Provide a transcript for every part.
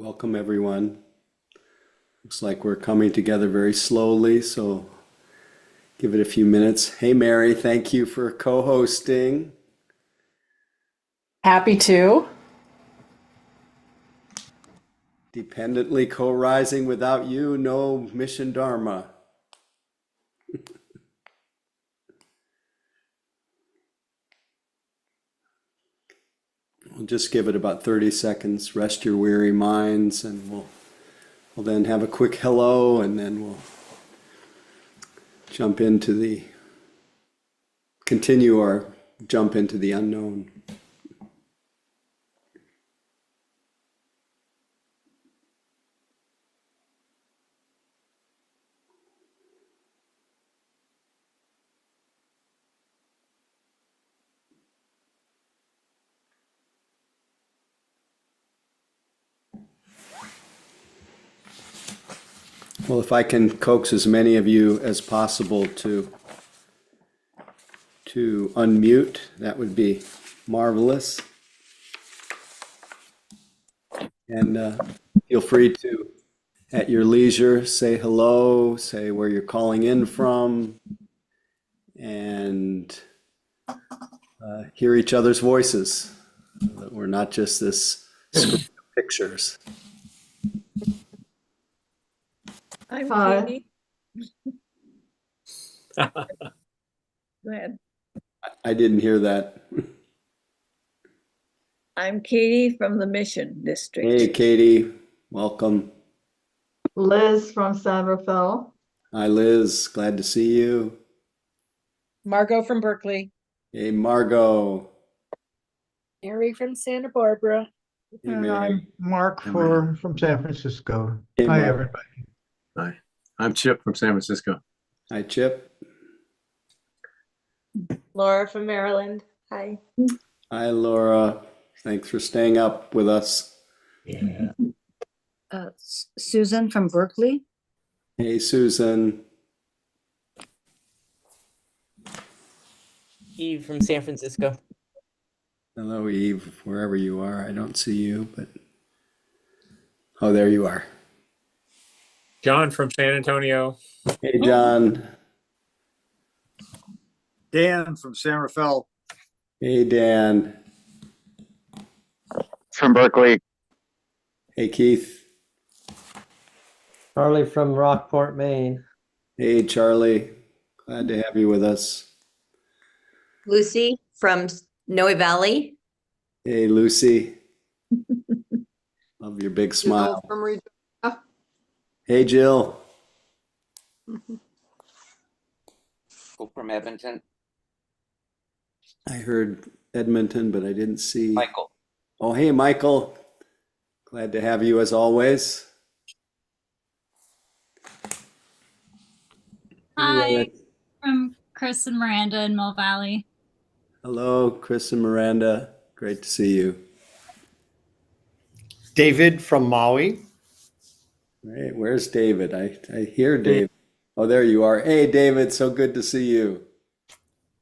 Welcome, everyone. Looks like we're coming together very slowly, so give it a few minutes. Hey, Mary, thank you for co-hosting. Happy to. Dependently co-rising, without you, no mission Dharma. We'll just give it about 30 seconds. Rest your weary minds, and we'll then have a quick hello, and then we'll continue our jump into the unknown. Well, if I can coax as many of you as possible to unmute, that would be marvelous. And feel free to, at your leisure, say hello, say where you're calling in from, and hear each other's voices. That we're not just this screen of pictures. I'm Hi. Katie. Go ahead. I didn't hear that. I'm Katie from the Mission District. Hey, Katie, welcome. Liz from San Rafael. Hi, Liz, glad to see you. Margot from Berkeley. Hey, Margot. Mary from Santa Barbara. Hey, And Mary. I'm Mark Hey, Mary. from San Francisco. Hey, Hi, Mark. everybody. Hi, I'm Chip from San Francisco. Hi, Chip. Laura from Maryland. Hi. Hi, Laura. Thanks for staying up with us. Yeah. Susan from Berkeley. Hey, Susan. Eve from San Francisco. Hello, Eve, wherever you are. I don't see you, but oh, there you are. John from San Antonio. Hey, John. Dan from San Rafael. Hey, Dan. From Berkeley. Hey, Keith. Charlie from Rockport, Maine. Hey, Charlie. Glad to have you with us. Lucy from Noe Valley. Hey, Lucy. Love your big smile. From Regina. Hey, Jill. From Edmonton. I heard Edmonton, but I didn't see. Michael. Oh, hey, Michael. Glad to have you as always. Hi, from Chris and Miranda in Mill Valley. Hello, Chris and Miranda. Great to see you. David from Maui. Right, where's David? I hear David. Oh, there you are. Hey, David, so good to see you.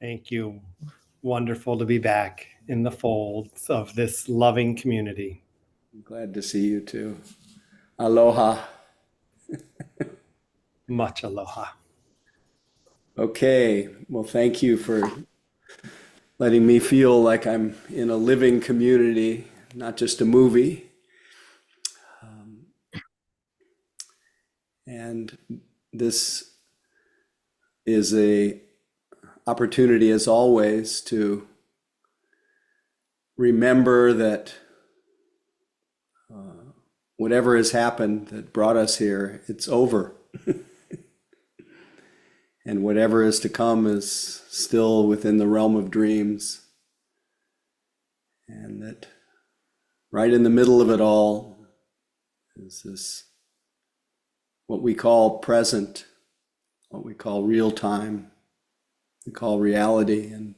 Thank you. Wonderful to be back in the folds of this loving community. Glad to see you too. Aloha. Much aloha. Okay, well, thank you for letting me feel like I'm in a living community, not just a movie. And this is a opportunity, as always, to remember that whatever has happened that brought us here, it's over. And whatever is to come is still within the realm of dreams. And that right in the middle of it all is this, what we call present, what we call real time, we call reality. And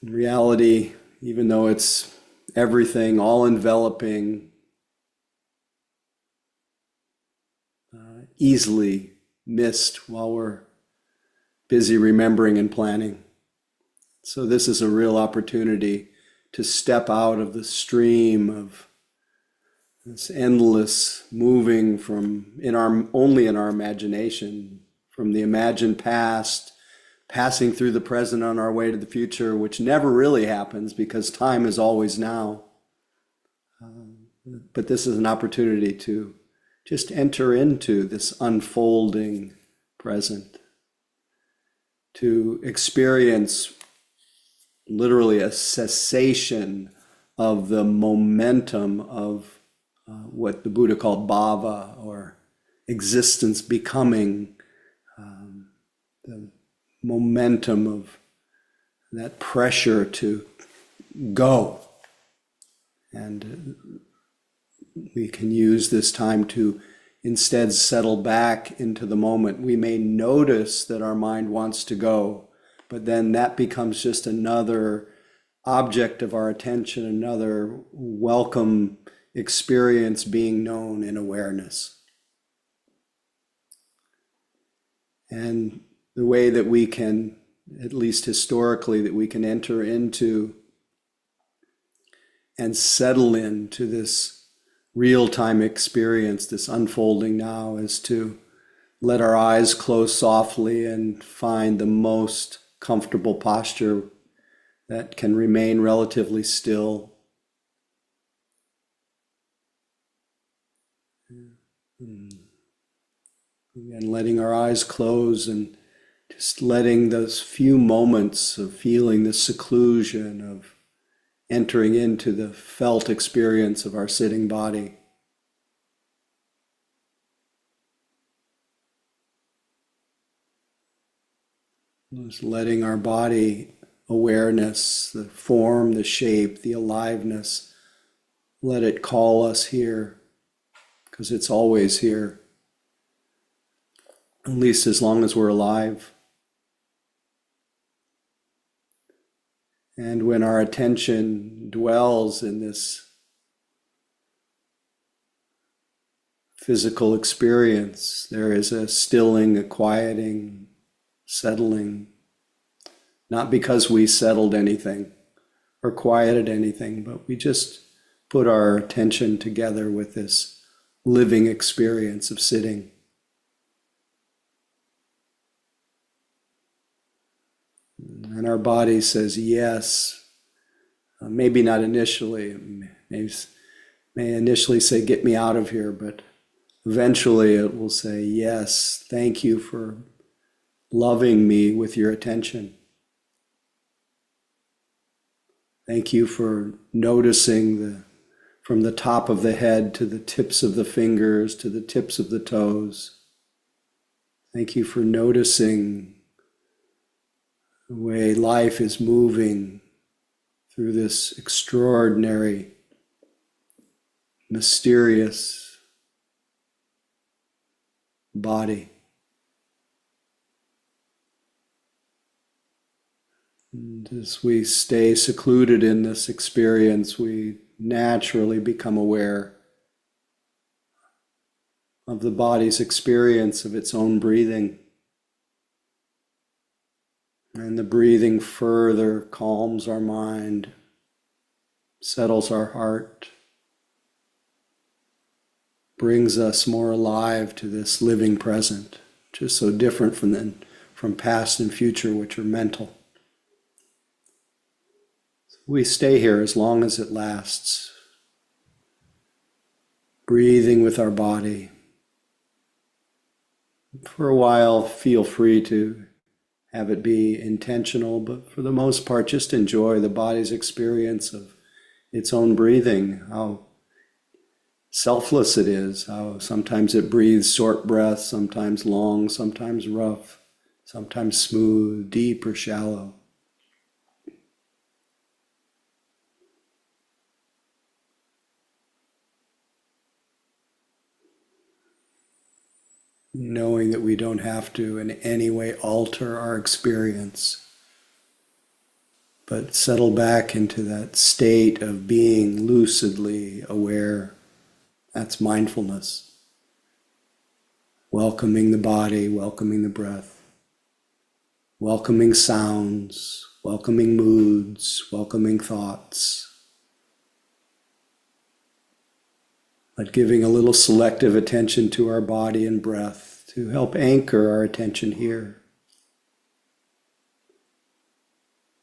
reality, even though it's everything, all enveloping, easily missed while we're busy remembering and planning. So this is a real opportunity to step out of the stream of this endless moving from only in our imagination, from the imagined past, passing through the present on our way to the future, which never really happens because time is always now. But this is an opportunity to just enter into this unfolding present, to experience literally a cessation of the momentum of what the Buddha called bhava, or existence becoming, the momentum of that pressure to go. And we can use this time to instead settle back into the moment. We may notice that our mind wants to go, but then that becomes just another object of our attention, another welcome experience being known in awareness. And the way that we can, at least historically, that we can enter into and settle into this real-time experience, this unfolding now, is to let our eyes close softly and find the most comfortable posture that can remain relatively still. And letting our eyes close and just letting those few moments of feeling the seclusion, of entering into the felt experience of our sitting body. Just letting our body awareness, the form, the shape, the aliveness, let it call us here, because it's always here, at least as long as we're alive. And when our attention dwells in this physical experience, there is a stilling, a quieting, settling, not because we settled anything or quieted anything, but we just put our attention together with this living experience of sitting. And our body says yes, maybe not initially, may initially say, get me out of here, but eventually it will say, yes, thank you for loving me with your attention. Thank you for noticing from the top of the head to the tips of the fingers to the tips of the toes. Thank you for noticing the way life is moving through this extraordinary, mysterious body. And as we stay secluded in this experience, we naturally become aware of the body's experience of its own breathing. And the breathing further calms our mind, settles our heart, brings us more alive to this living present, which is so different from past and future, which are mental. We stay here as long as it lasts, breathing with our body. For a while, feel free to have it be intentional, but for the most part, just enjoy the body's experience of its own breathing, how selfless it is, how sometimes it breathes short breaths, sometimes long, sometimes rough, sometimes smooth, deep or shallow. Knowing that we don't have to in any way alter our experience, but settle back into that state of being lucidly aware. That's mindfulness. Welcoming the body, welcoming the breath, welcoming sounds, welcoming moods, welcoming thoughts, but giving a little selective attention to our body and breath to help anchor our attention here,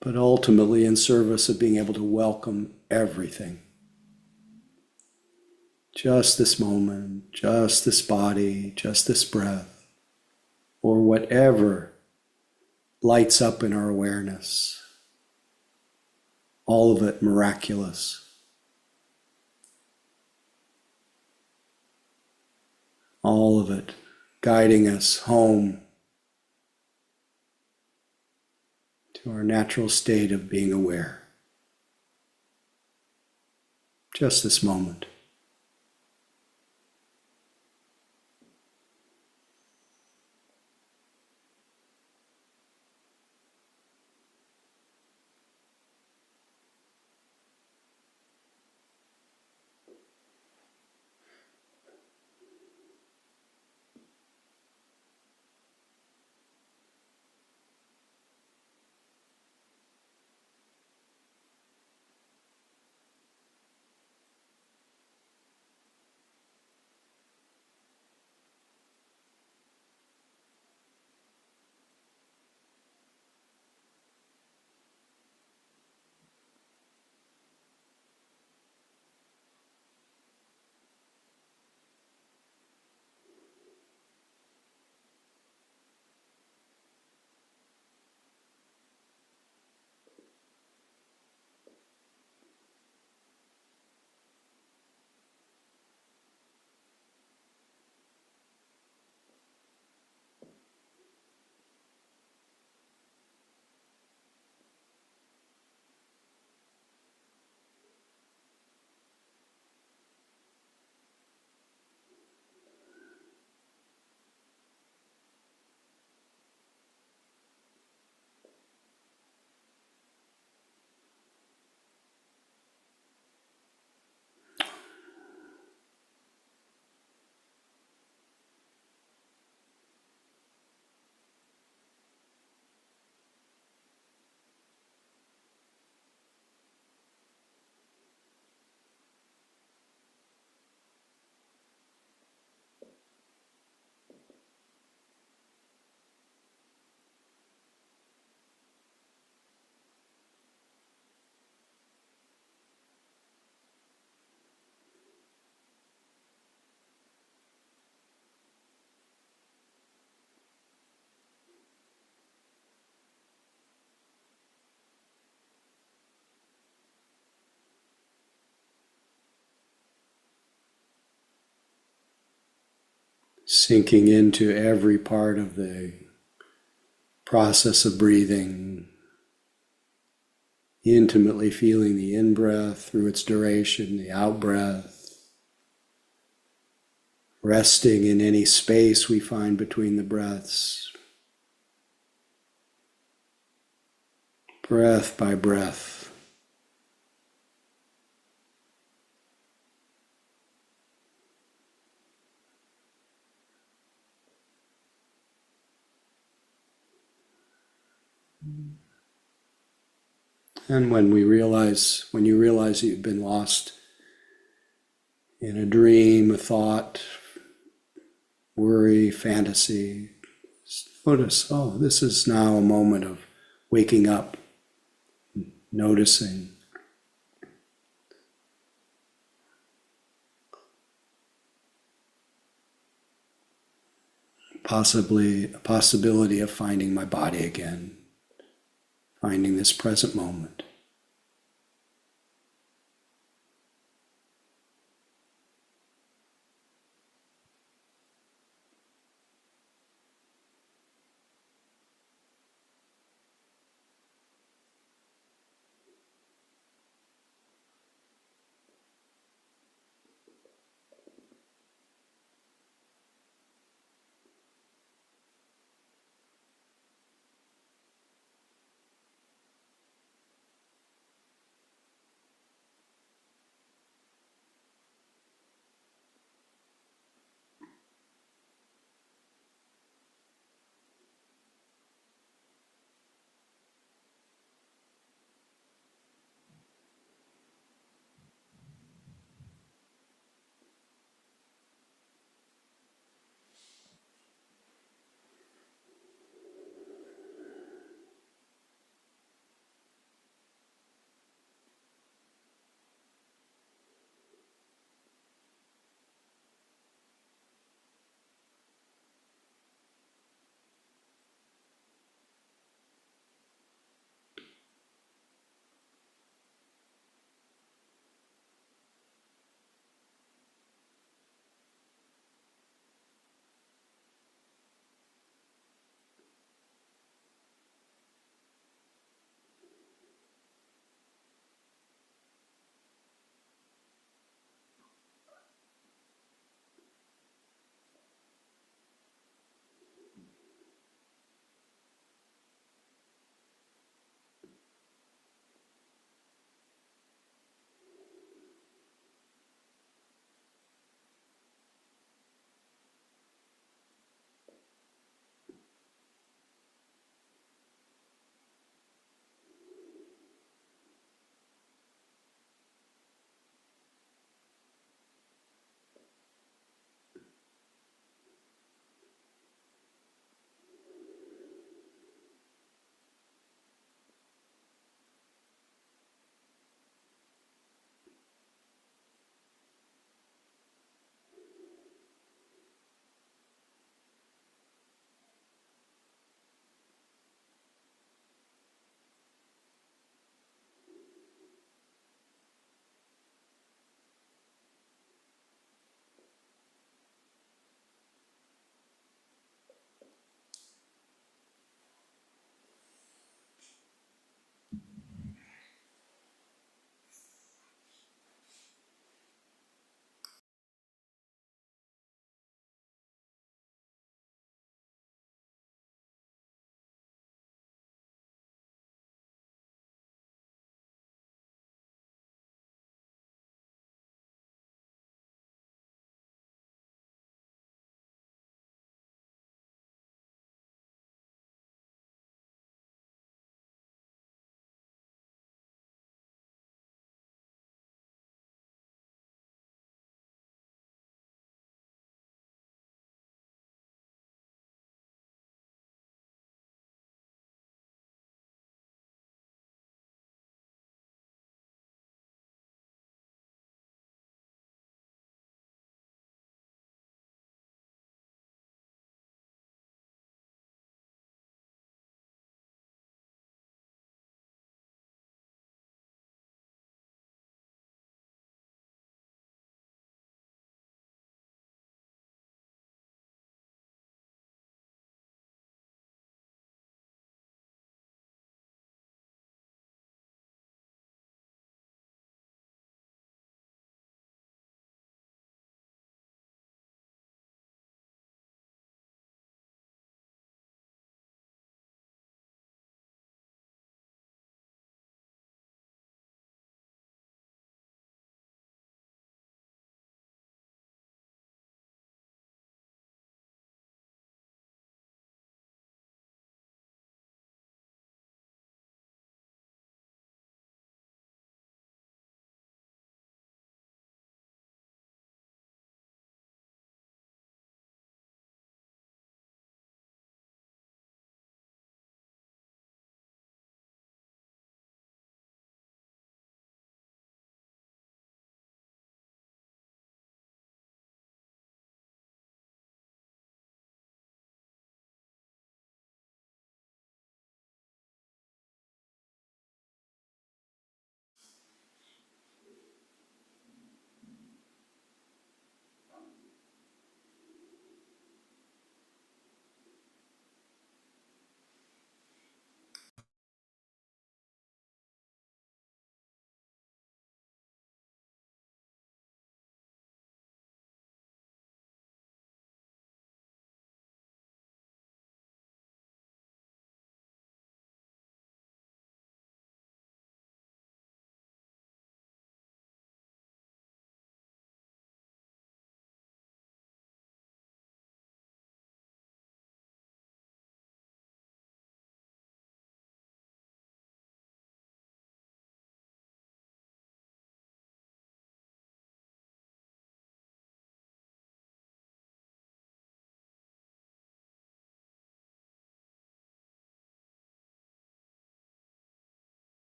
but ultimately in service of being able to welcome everything. Just this moment, just this body, just this breath, or whatever lights up in our awareness. All of it miraculous. All of it guiding us home to our natural state of being aware. Just this moment. Sinking into every part of the process of breathing, intimately feeling the in-breath through its duration, the out-breath, resting in any space we find between the breaths, breath by breath. And when you realize that you've been lost in a dream, a thought, worry, fantasy, just notice, oh, this is now a moment of waking up, noticing. Possibly a possibility of finding my body again, finding this present moment.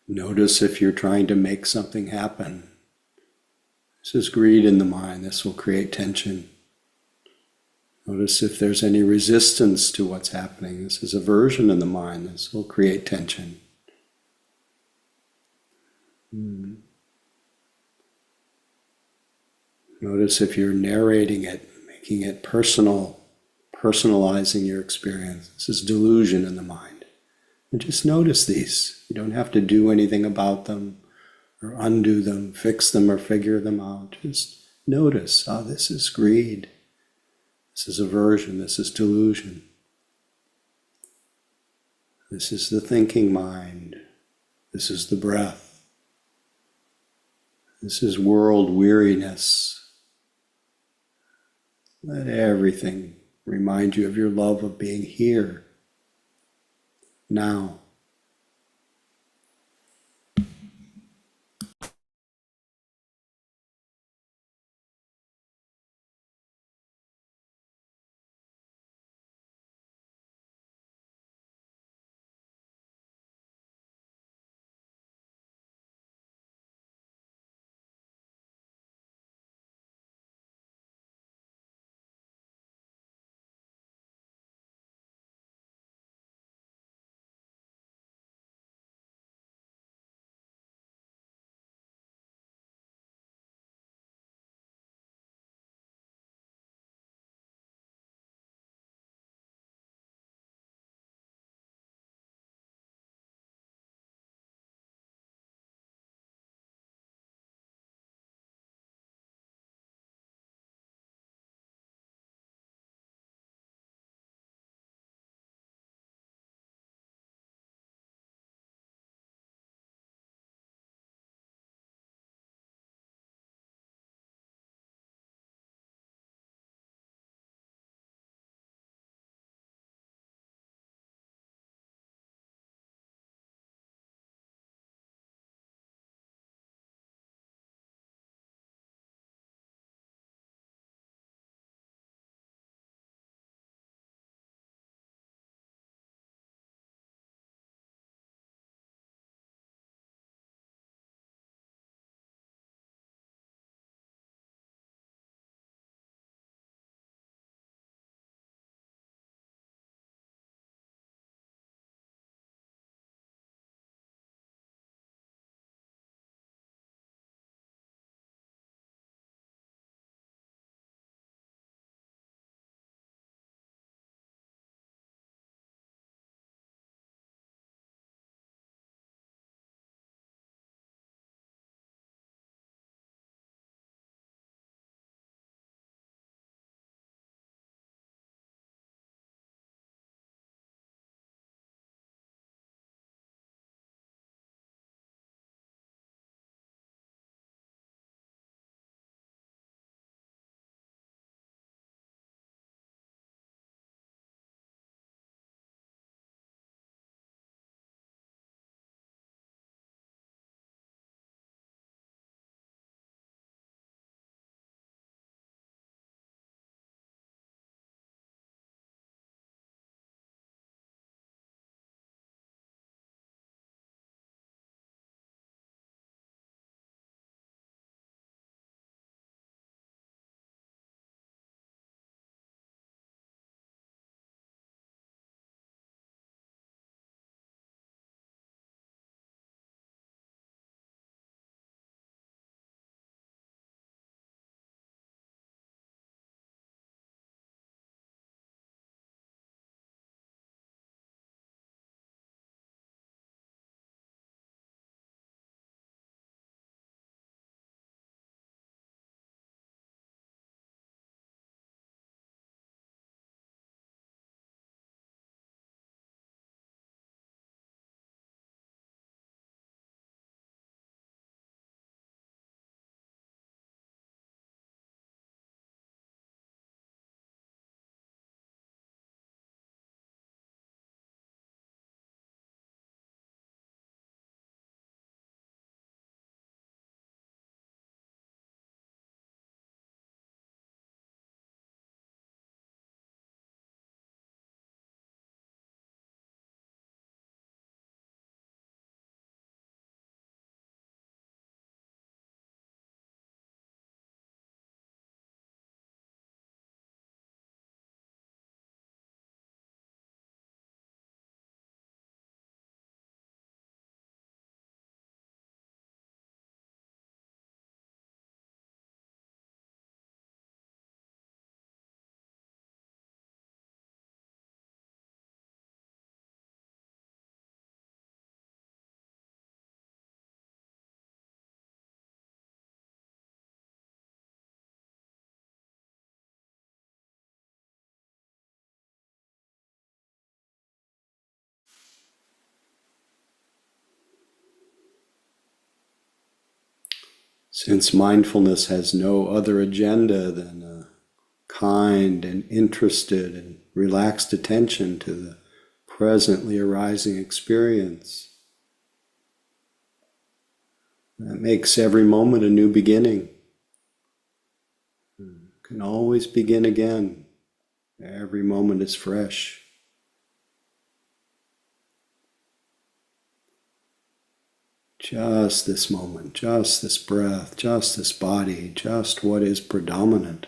Notice if you're trying to make something happen. This is greed in the mind. This will create tension. Notice if there's any resistance to what's happening. This is aversion in the mind. This will create tension. Notice if you're narrating it, making it personal, personalizing your experience. This is delusion in the mind. And just notice these. You don't have to do anything about them or undo them, fix them or figure them out. Just notice, this is greed. This is aversion. This is delusion. This is the thinking mind. This is the breath. This is world weariness. Let everything remind you of your love of being here, now. Since mindfulness has no other agenda than a kind and interested and relaxed attention to the presently arising experience, that makes every moment a new beginning. You can always begin again. Every moment is fresh. Just this moment, just this breath, just this body, just what is predominant.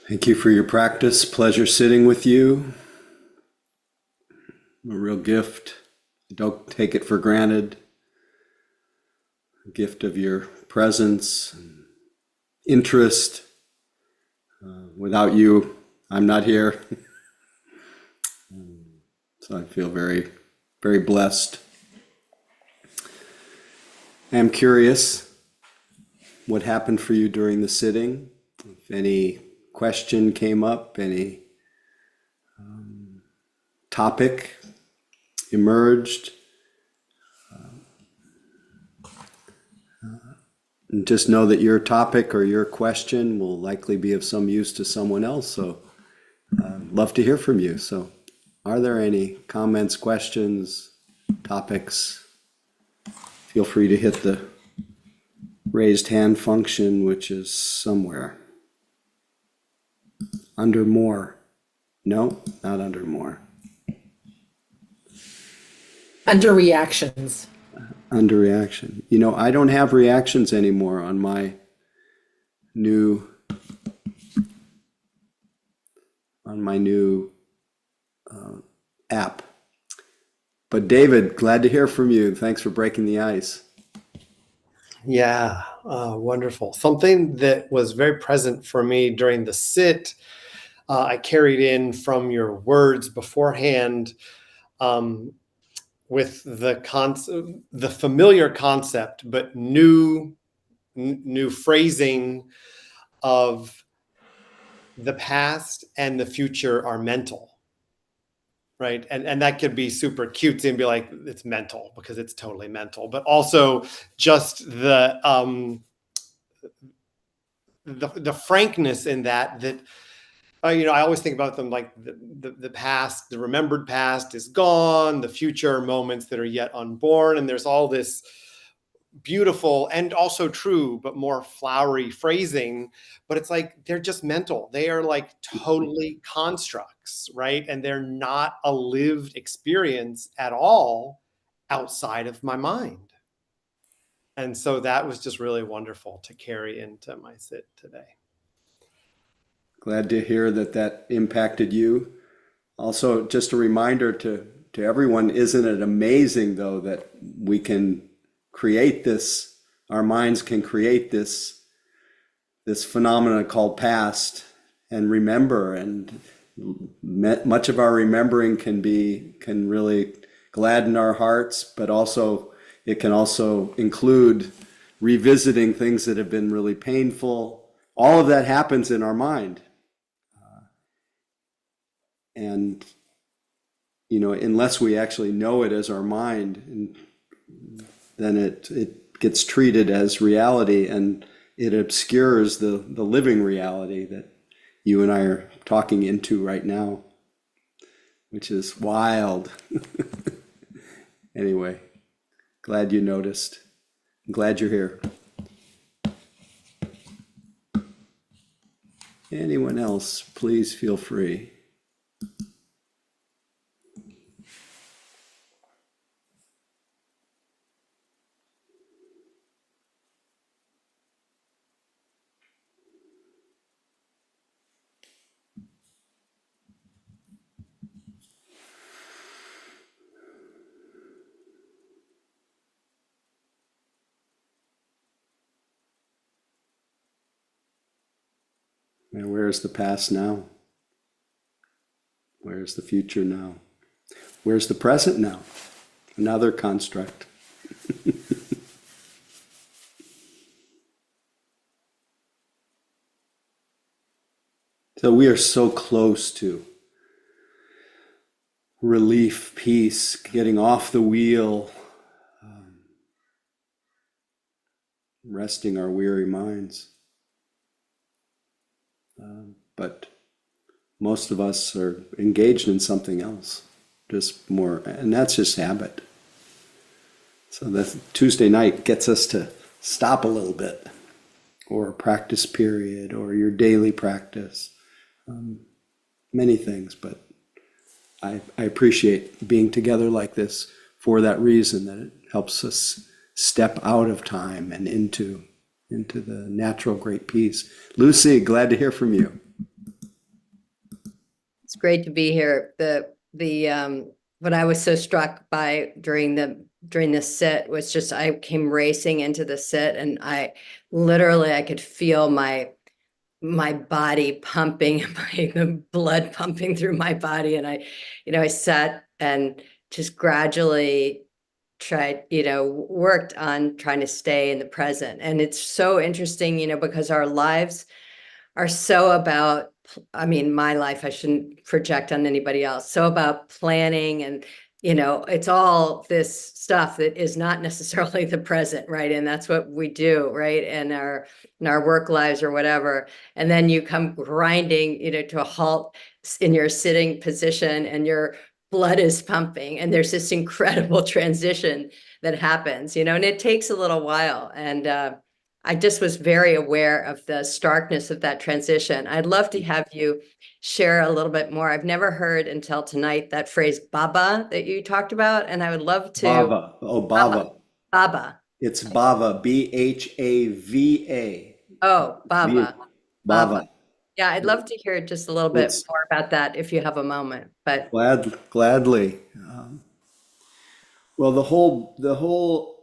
Thank you for your practice. Pleasure sitting with you. A real gift. Don't take it for granted. A gift of your presence and interest. Without you, I'm not here. So I feel very, very blessed. I'm curious what happened for you during the sitting. If any question came up, any topic emerged. And just know that your topic or your question will likely be of some use to someone else. So love to hear from you. So are there any comments, questions, topics? Feel free to hit the raised hand function, which is somewhere. Under more. No, not under more. Under reactions. Under reaction. You know, I don't have reactions anymore on my new app. But David, glad to hear from you. Thanks for breaking the ice. Yeah, wonderful. Something that was very present for me during the sit, I carried in from your words beforehand, with the familiar concept, but new phrasing of the past and the future are mental. Right. And that could be super cutesy and be like, it's mental because it's totally mental, but also just the frankness in that I always think about them like the past, the remembered past is gone, the future moments that are yet unborn. And there's all this beautiful and also true, but more flowery phrasing, but it's like, they're just mental. They are like totally constructs, right? And they're not a lived experience at all outside of my mind. And so that was just really wonderful to carry into my sit today. Glad to hear that impacted you. Also, just a reminder to everyone, isn't it amazing though that we can create this, our minds can create this phenomenon called past and remember, and much of our remembering can really gladden our hearts, but also it can also include revisiting things that have been really painful. All of that happens in our mind. And, unless we actually know it as our mind, then it gets treated as reality, and it obscures the living reality that you and I are talking into right now, which is wild. Anyway, glad you noticed. I'm glad you're here. Anyone else, please feel free. And where's the past now? Where's the future now? Where's the present now? Another construct. So we are so close to relief, peace, getting off the wheel, resting our weary minds. But most of us are engaged in something else, just more, and that's just habit. So that Tuesday night gets us to stop a little bit, or a practice period, or your daily practice, many things. But I appreciate being together like this for that reason, that it helps us step out of time and into the natural great peace. Lucy, glad to hear from you. It's great to be here. What I was so struck by during this sit was just I came racing into the sit, and I could feel my body pumping, the blood pumping through my body, and I sat and just gradually tried, worked on trying to stay in the present. And it's so interesting, because our lives are so about, I mean, my life, I shouldn't project on anybody else, so about planning and, it's all this stuff that is not necessarily the present, right? And that's what we do, right? And in our work lives or whatever. And then you come grinding, to a halt in your sitting position, and your blood is pumping, and there's this incredible transition that happens, and it takes a little while. And I just was very aware of the starkness of that transition. I'd love to have you share a little bit more. I've never heard until tonight that phrase Baba that you talked about, and I would love to. Bhava. Oh, Bhava. Baba. It's Bhava, Bhava. Oh, Baba. Bhava. Yeah, I'd love to hear just a little bit It's- more about that if you have a moment. But Gladly. Well, the whole,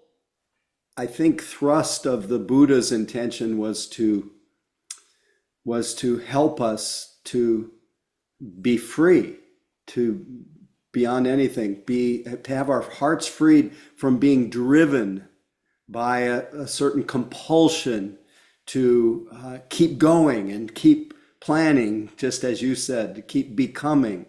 I think, thrust of the Buddha's intention was to help us to be free, to beyond anything, to have our hearts freed from being driven by a certain compulsion to keep going and keep planning, just as you said, to keep becoming.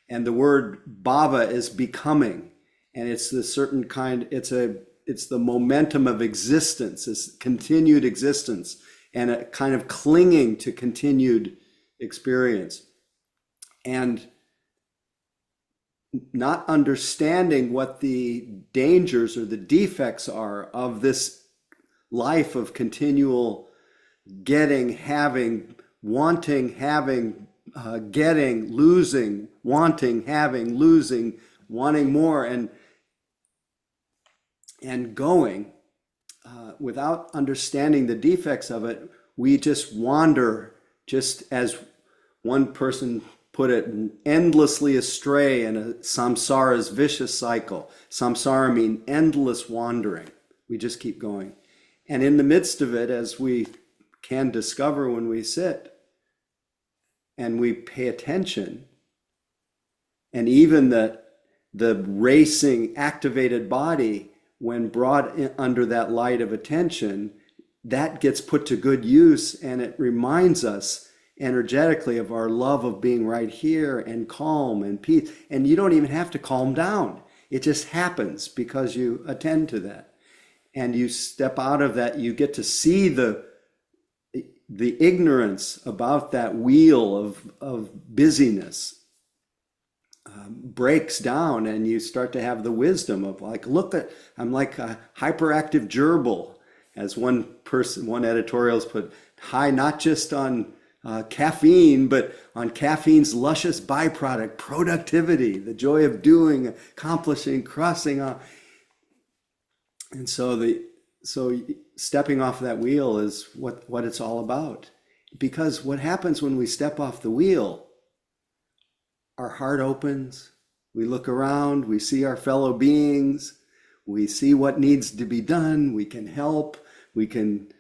And the word bhava is becoming, and it's the certain kind. It's the momentum of existence, it's continued existence, and a kind of clinging to continued experience, and not understanding what the dangers or the defects are of this life of continual getting, having, wanting, having, getting, losing, wanting, having, losing, wanting more, and going. Without understanding the defects of it, we just wander, just as one person put it, endlessly astray in a samsara's vicious cycle. Samsara means endless wandering. We just keep going. And in the midst of it, as we can discover when we sit and we pay attention, and even the racing, activated body, when brought under that light of attention, that gets put to good use, and it reminds us energetically of our love of being right here and calm and peace. And you don't even have to calm down. It just happens because you attend to that. And you step out of that, you get to see the ignorance about that wheel of busyness breaks down, and you start to have the wisdom of like, look at, I'm like a hyperactive gerbil, as one editorials put, high not just on caffeine, but on caffeine's luscious byproduct, productivity, the joy of doing, accomplishing, crossing off. And so stepping off that wheel is what it's all about. Because what happens when we step off the wheel, our heart opens, we look around, we see our fellow beings, we see what needs to be done, we can help, we can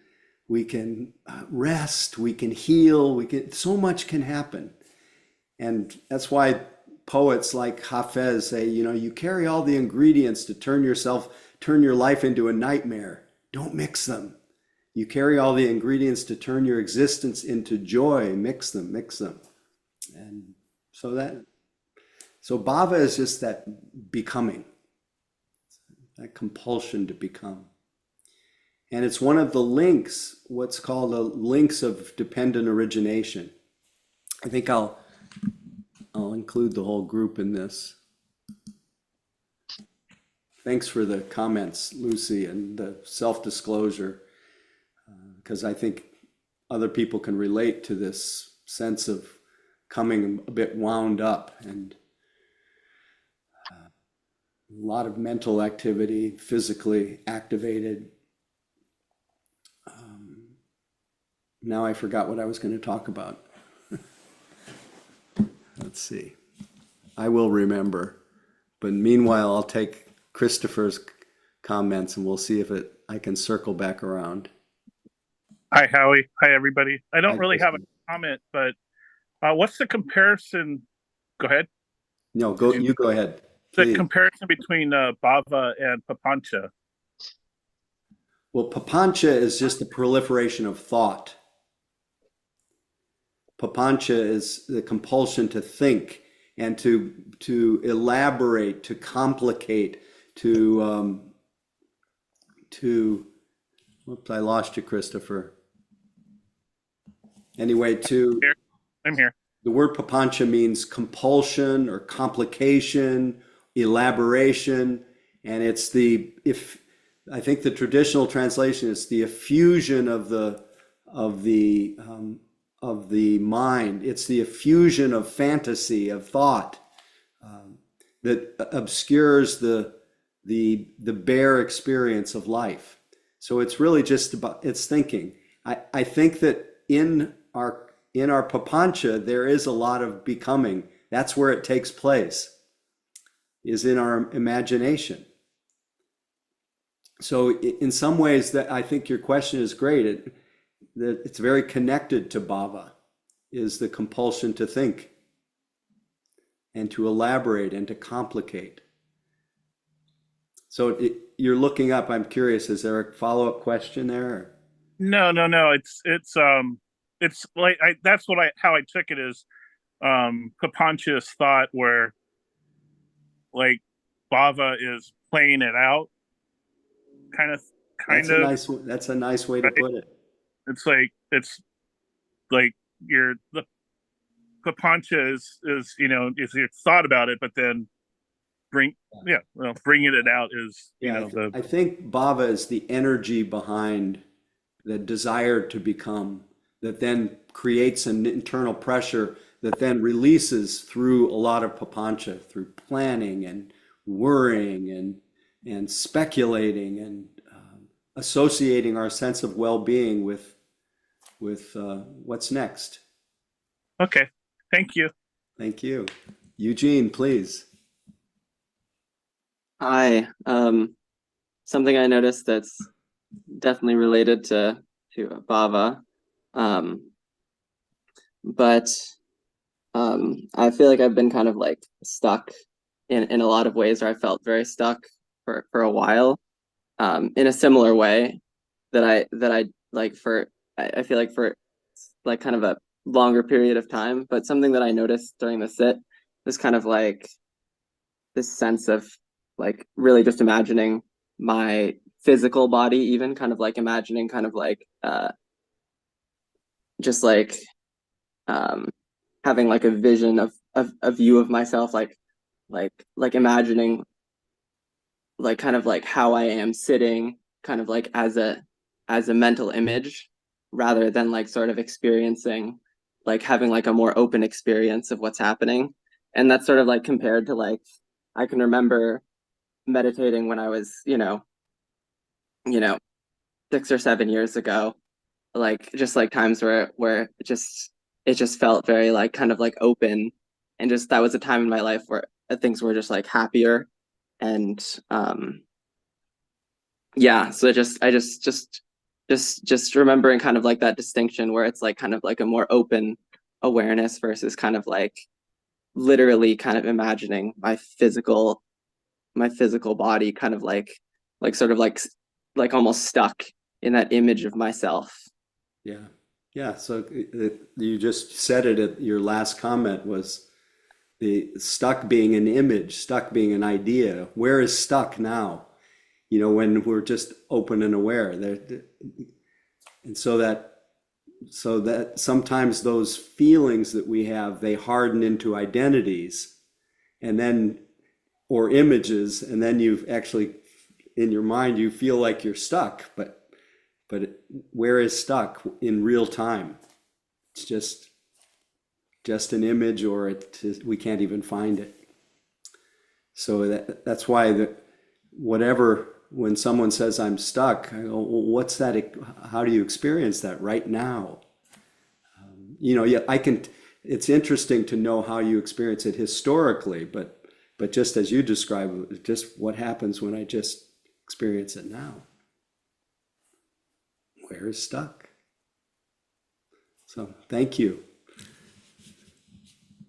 rest, we can heal, so much can happen. And that's why poets like Hafez say, you carry all the ingredients to turn your life into a nightmare. Don't mix them. You carry all the ingredients to turn your existence into joy. Mix them. And so bhava is just that becoming, that compulsion to become. And it's one of the links, what's called the links of dependent origination. I think I'll include the whole group in this. Thanks for the comments, Lucy, and the self-disclosure, because I think other people can relate to this sense of coming a bit wound up, and a lot of mental activity, physically activated. Now I forgot what I was going to talk about. Let's see. I will remember. But meanwhile, I'll take Christopher's comments and we'll see if I can circle back around. Hi, Howie. Hi, everybody. I don't Hi, really have a Kristen. comment, but what's the comparison? Go ahead. No, you go ahead, The please. comparison between bhava and papancha. Well, papancha is just the proliferation of thought. Papancha is the compulsion to think and to elaborate, to complicate, to whoops, I lost you, Christopher. Anyway, I'm here. the word papancha means compulsion or complication, elaboration, and it's I think the traditional translation is the effusion of the mind. It's the effusion of fantasy, of thought, that obscures the bare experience of life. So it's really just about it's thinking. I think that in our papancha there is a lot of becoming. That's where it takes place, is in our imagination. So in some ways, that I think your question is great. That it's very connected to bhava, is the compulsion to think and to elaborate and to complicate. So you're looking up. I'm curious. Is there a follow-up question there? No. It's like that's how I took it is papancha is thought where like bhava is playing it out, kind of. That's a nice way to put it. It's like the papancha is your thought about it, but then bringing it out is I think bhava is the energy behind the desire to become, that then creates an internal pressure that then releases through a lot of papancha, through planning and worrying and speculating and associating our sense of well-being with what's next. Okay, thank you. Thank you. Eugene, please. Hi. Something I noticed that's definitely related to bhava, but I feel like I've been kind of like stuck in a lot of ways, or I felt very stuck for a while, in a similar way that I like I feel like for like kind of a longer period of time. But something that I noticed during the sit was kind of like this sense of like really just imagining my physical body, even kind of like imagining kind of like just like having like a vision of a view of myself, like imagining like kind of like how I am sitting kind of like as a mental image, rather than like sort of experiencing, like having like a more open experience of what's happening. And that's sort of like compared to like, I can remember meditating when I was, 6 or 7 years ago, like just like times where it just felt very like kind of like open, and just that was a time in my life where things were just like happier. And so I just remembering kind of like that distinction where it's like kind of like a more open awareness versus kind of like literally kind of imagining my physical body kind of like sort of like almost stuck in that image of myself. Yeah. So you just said it at your last comment, was the stuck being an image, stuck being an idea. Where is stuck now? When we're just open and aware. And so that sometimes those feelings that we have, they harden into identities or images, and then you've actually, in your mind, you feel like you're stuck, but where is stuck in real time? It's just an image, or we can't even find it. So that's why when someone says I'm stuck, I go, well, what's that? How do you experience that right now? I can, it's interesting to know how you experience it historically, but just as you describe, just what happens when I just experience it now. Where is stuck? So thank you.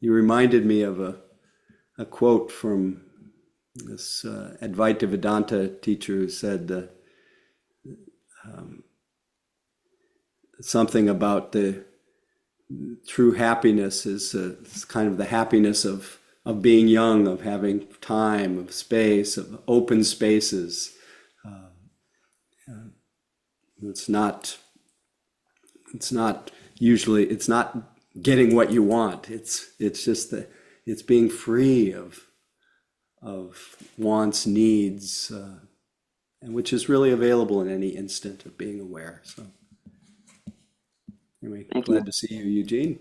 You reminded me of a quote from this Advaita Vedanta teacher who said something about the true happiness is it's kind of the happiness of being young, of having time, of space, of open spaces. It's not usually, it's not getting what you want. It's just it's being free of wants, needs, and which is really available in any instant of being aware. So anyway, glad to see you, Eugene.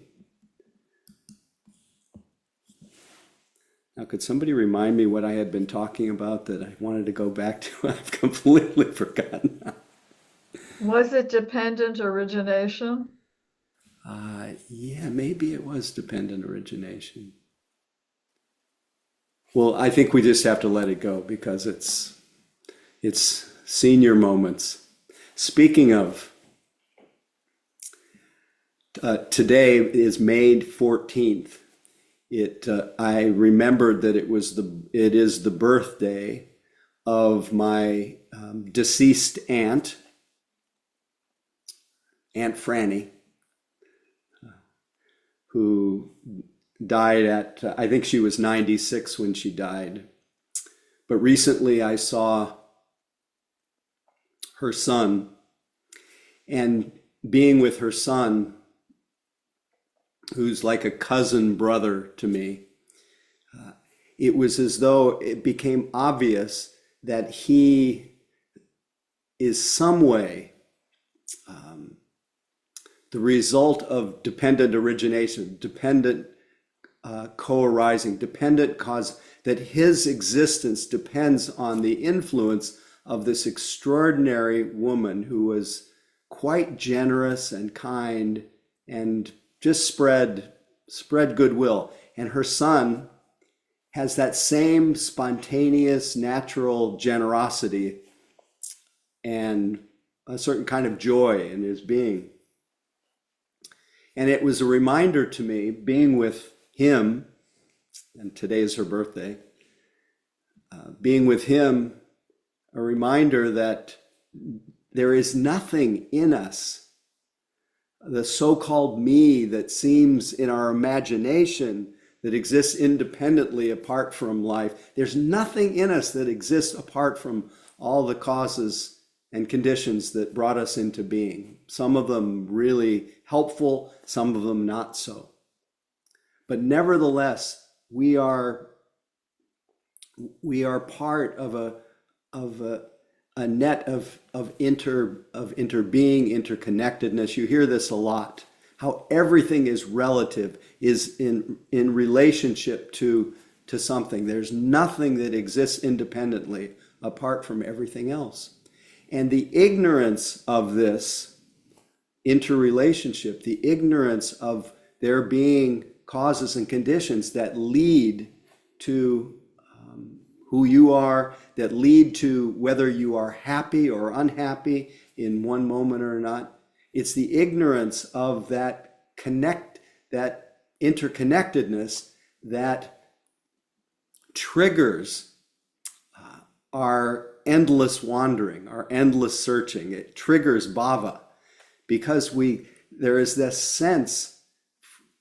Now, could somebody remind me what I had been talking about that I wanted to go back to? I've completely forgotten now. Was it dependent origination? Yeah, maybe it was dependent origination. Well, I think we just have to let it go because it's senior moments. Speaking of, today is May 14th. I remembered that it is the birthday of my deceased aunt, Aunt Franny, who died at, I think she was 96 when she died. But recently I saw her son, and being with her son, who's like a cousin brother to me, it was as though it became obvious that he is some way the result of dependent origination, dependent co-arising, dependent cause, that his existence depends on the influence of this extraordinary woman who was quite generous and kind and just spread goodwill. And her son has that same spontaneous, natural generosity and a certain kind of joy in his being. And it was a reminder to me, being with him, and today is her birthday, being with him, a reminder that there is nothing in us, the so-called me that seems in our imagination that exists independently apart from life. There's nothing in us that exists apart from all the causes and conditions that brought us into being. Some of them really helpful, some of them not so. But nevertheless, we are part of a net of interbeing, interconnectedness. You hear this a lot, how everything is relative, is in relationship to something. There's nothing that exists independently apart from everything else. And the ignorance of this interrelationship, the ignorance of there being causes and conditions that lead to who you are, that lead to whether you are happy or unhappy in one moment or not. It's the ignorance of that interconnectedness that triggers our endless wandering, our endless searching. It triggers bhava because there is this sense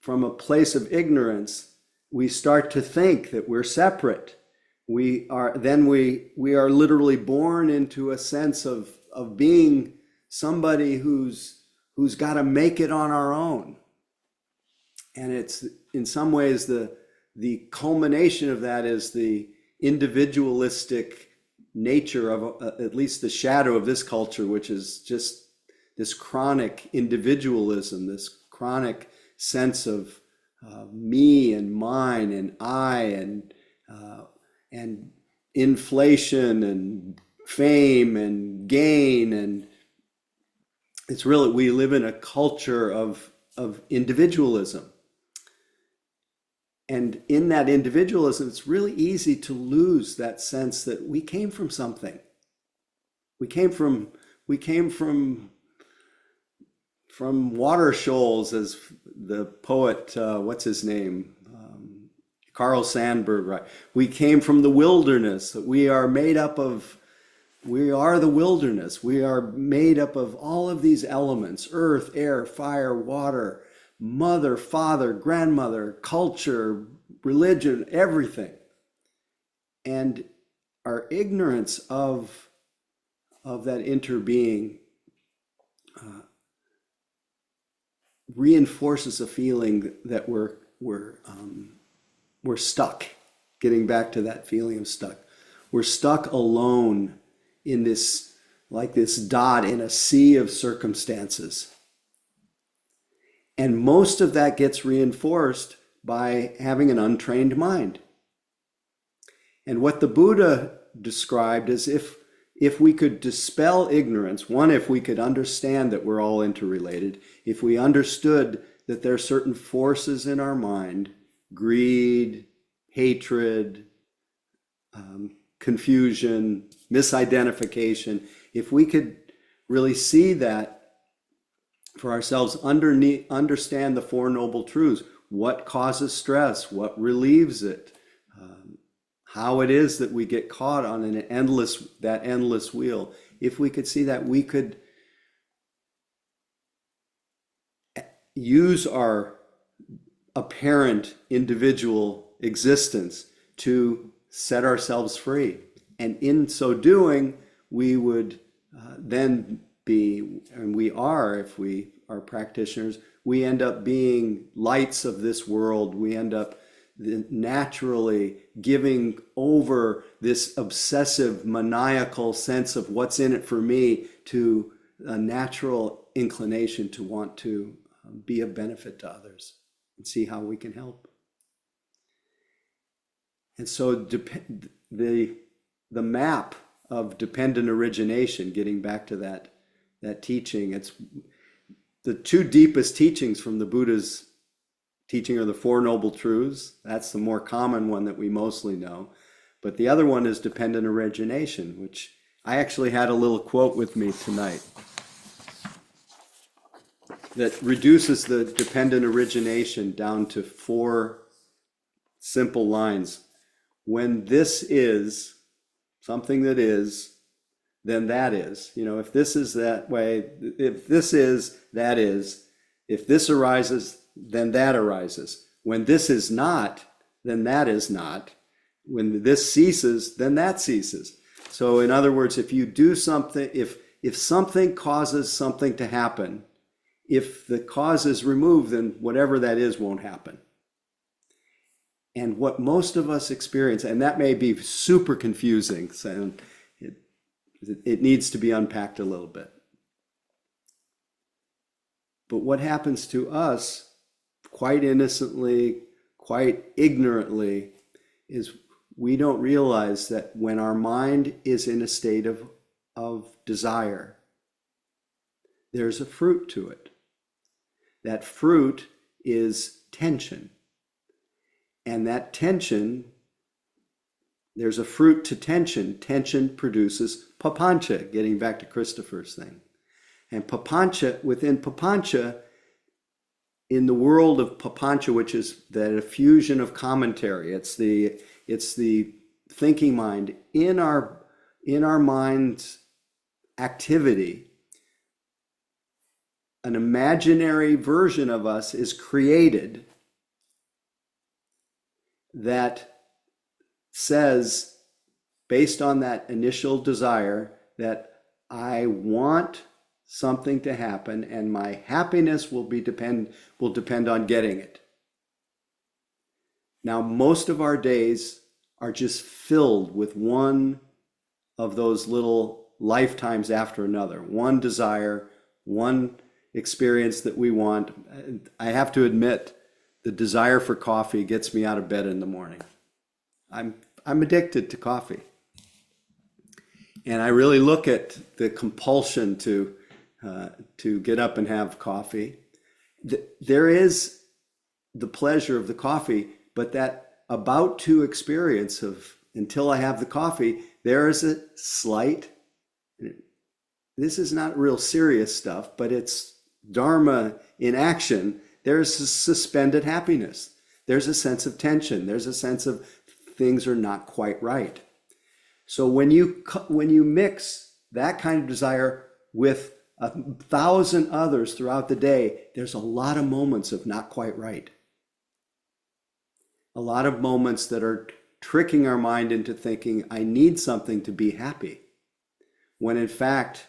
from a place of ignorance, we start to think that we're separate. We are literally born into a sense of being somebody who's got to make it on our own. And it's in some ways the culmination of that is the individualistic nature of at least the shadow of this culture, which is just this chronic individualism, this chronic sense of me and mine and I and inflation and fame and gain. And it's really, we live in a culture of individualism. And in that individualism, it's really easy to lose that sense that we came from something. We came from water shoals, as the poet, what's his name? Carl Sandburg, right? We came from the wilderness. We are made up of, we are the wilderness. We are made up of all of these elements: earth, air, fire, water, mother, father, grandmother, culture, religion, everything. And our ignorance of that interbeing reinforces a feeling that we're stuck. Getting back to that feeling of stuck. We're stuck alone in this, like this dot in a sea of circumstances. And most of that gets reinforced by having an untrained mind. And what the Buddha described is if we could dispel ignorance, one, if we could understand that we're all interrelated, if we understood that there are certain forces in our mind, greed, hatred, confusion, misidentification, if we could really see that for ourselves, understand the Four Noble Truths, what causes stress, what relieves it, how it is that we get caught on that endless wheel. If we could see that, we could use our apparent individual existence to set ourselves free. And in so doing, we would then be, and we are, if we are practitioners, we end up being lights of this world. We end up naturally giving over this obsessive, maniacal sense of what's in it for me to a natural inclination to want to be of benefit to others and see how we can help. And so the map of dependent origination, getting back to that teaching, it's the two deepest teachings from the Buddha's teaching are the Four Noble Truths. That's the more common one that we mostly know. But the other one is dependent origination, which I actually had a little quote with me tonight that reduces the dependent origination down to 4 simple lines. When this is something that is, then that is. You know, if this is that way, if this is, that is. If this arises, then that arises. When this is not, then that is not. When this ceases, then that ceases. So in other words, if you do something, if something causes something to happen, if the cause is removed, then whatever that is won't happen. And what most of us experience, and that may be super confusing, so it needs to be unpacked a little bit. But what happens to us, quite innocently, quite ignorantly, is we don't realize that when our mind is in a state of desire, there's a fruit to it. That fruit is tension. And that tension, there's a fruit to tension. Tension produces papancha, getting back to Christopher's thing. And papancha, within papancha, in the world of papancha, which is that effusion of commentary, it's the thinking mind, in our mind's activity, an imaginary version of us is created that says, based on that initial desire, that I want something to happen and my happiness will depend on getting it. Now, most of our days are just filled with one of those little lifetimes after another, one desire, one experience that we want. I have to admit, the desire for coffee gets me out of bed in the morning. I'm addicted to coffee. And I really look at the compulsion to get up and have coffee. There is the pleasure of the coffee, but that about to experience of until I have the coffee, there is a slight, this is not real serious stuff, but it's Dharma in action. There's a suspended happiness. There's a sense of tension. There's a sense of things are not quite right. So when you mix that kind of desire with 1,000 others throughout the day, there's a lot of moments of not quite right. A lot of moments that are tricking our mind into thinking, I need something to be happy. When in fact,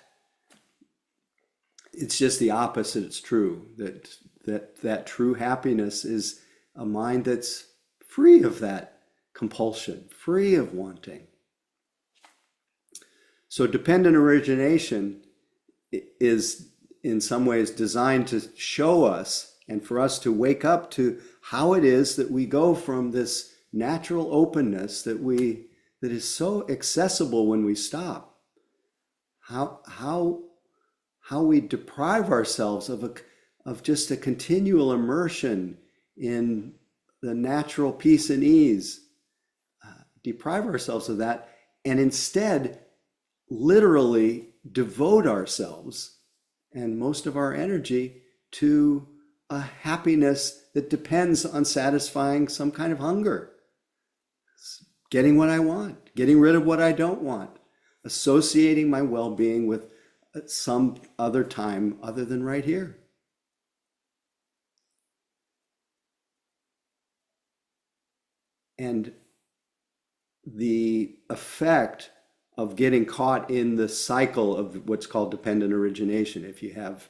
it's just the opposite. It's true that true happiness is a mind that's free of that compulsion, free of wanting. So dependent origination is in some ways designed to show us and for us to wake up to how it is that we go from this natural openness that is so accessible when we stop. How we deprive ourselves of just a continual immersion in the natural peace and ease, deprive ourselves of that, and instead literally devote ourselves and most of our energy to a happiness that depends on satisfying some kind of hunger, getting what I want, getting rid of what I don't want, associating my well-being with some other time other than right here. And the effect of getting caught in the cycle of what's called dependent origination. If you have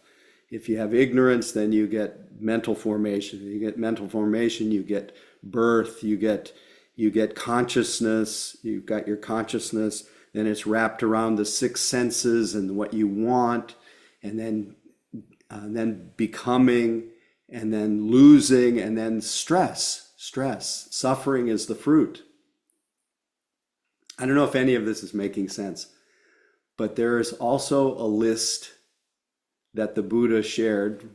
ignorance, then you get mental formation. You get mental formation, you get birth, you get consciousness, you've got your consciousness, then it's wrapped around the six senses and what you want, and then becoming, and then losing, and then stress. Suffering is the fruit. I don't know if any of this is making sense, but there is also a list that the Buddha shared,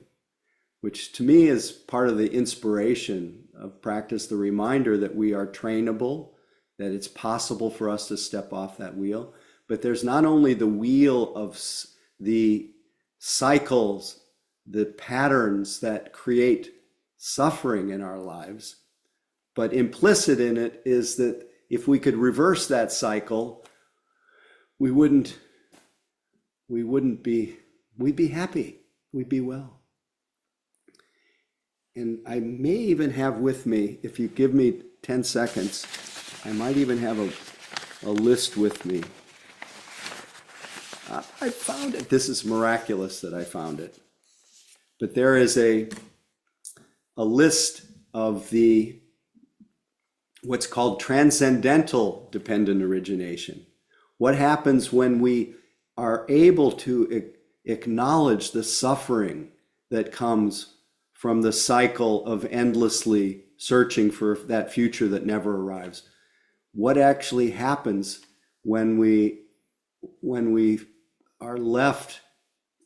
which to me is part of the inspiration of practice, the reminder that we are trainable, that it's possible for us to step off that wheel. But there's not only the wheel of the cycles, the patterns that create suffering in our lives, but implicit in it is that if we could reverse that cycle, we'd be happy, we'd be well. And I may even have with me, if you give me 10 seconds, I might even have a list with me. I found it. This is miraculous that I found it. But there is a list of what's called transcendental dependent origination. What happens when we are able to acknowledge the suffering that comes from the cycle of endlessly searching for that future that never arrives? What actually happens when we are left